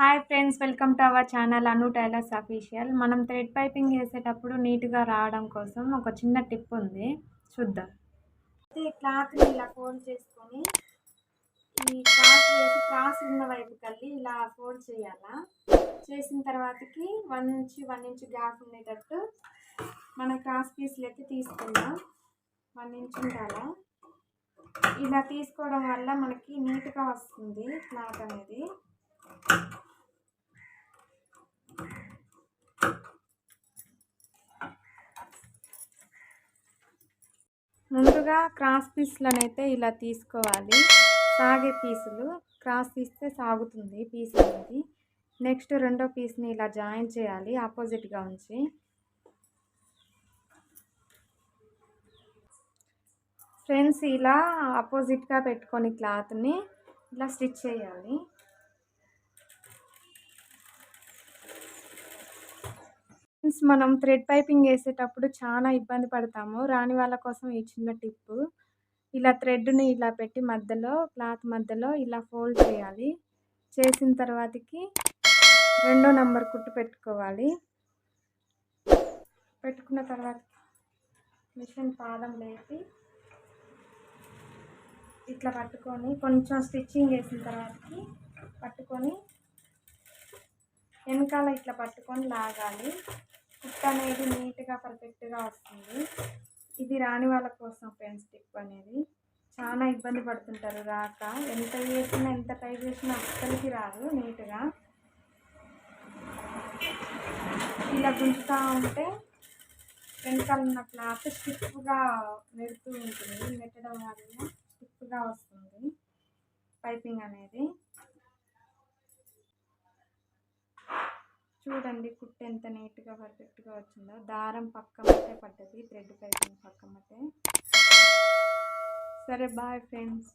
Hi friends, welcome to our channel Anu tailors official. మనం thread piping వేసేటప్పుడు నీట్గా రావడం కోసం ఒక చిన్న టిప్ ఉంది, చూద్దాం. అయితే ఈ క్లాత్ని ఇలా ఫోల్డ్ చేసుకొని ఈ క్రాస్ ఉన్న వైపు కలిగి ఇలా ఫోల్డ్ చేయాలా. చేసిన తర్వాతకి 1 ఇంచ్ గ్యాప్ ఉండేటట్టు మన క్రాస్ పీస్లకి తీసుకుందాం. 1 ఇంచ్ ఉండాలా. ఇలా తీసుకోవడం వల్ల మనకి నీట్గా వస్తుంది క్లాత్ అనేది. ముందుగా క్రాస్ పీస్లను అయితే ఇలా తీసుకోవాలి. సాగే పీసులు క్రాస్ తీస్తే సాగుతుంది పీస్ అనేది. నెక్స్ట్ రెండో పీస్ని ఇలా జాయిన్ చేయాలి ఆపోజిట్గా ఉంచి. ఫ్రెండ్స్, ఇలా ఆపోజిట్గా పెట్టుకొని క్లాత్ని ఇలా స్టిచ్ చేయాలి. మనం థ్రెడ్ పైపింగ్ వేసేటప్పుడు చాలా ఇబ్బంది పడతాము. రాని వాళ్ళ కోసం ఈ చిన్న టిప్పు. ఇలా థ్రెడ్ని ఇలా పెట్టి క్లాత్ మధ్యలో ఇలా ఫోల్డ్ చేయాలి. చేసిన తర్వాతకి 2వ నెంబర్ కుట్టు పెట్టుకోవాలి. పెట్టుకున్న తర్వాత మిషన్ పాదం లేపి ఇట్లా పట్టుకొని కొంచెం స్టిచ్చింగ్ వేసిన తర్వాతకి పట్టుకొని వెనకాల ఇట్లా పట్టుకొని లాగాలి. కుట్టు అనేది నీట్గా పర్ఫెక్ట్గా వస్తుంది. ఇది రాని వాళ్ళ కోసం ఫ్రెండ్స్ టిప్ అనేది. చాలా ఇబ్బంది పడుతుంటారు రాక. ఎంత చేసినా ఎంత ట్రై చేసినా అస్సలకి రాదు నీట్గా. ఇలా గుంజుతూ ఉంటే వెనకాల ఉన్న క్లాత్ స్టిఫ్గా నెడుతూ ఉంటుంది. నెట్టడం వల్ల స్టిఫ్గా వస్తుంది పైపింగ్ అనేది. చూడండి కుట్టు ఎంత నీట్గా పర్ఫెక్ట్గా వచ్చిందో. దారం పక్క మట్టే పడ్డది, థ్రెడ్ పైపింగ్ పక్క మట్టే. సరే, బాయ్ ఫ్రెండ్స్.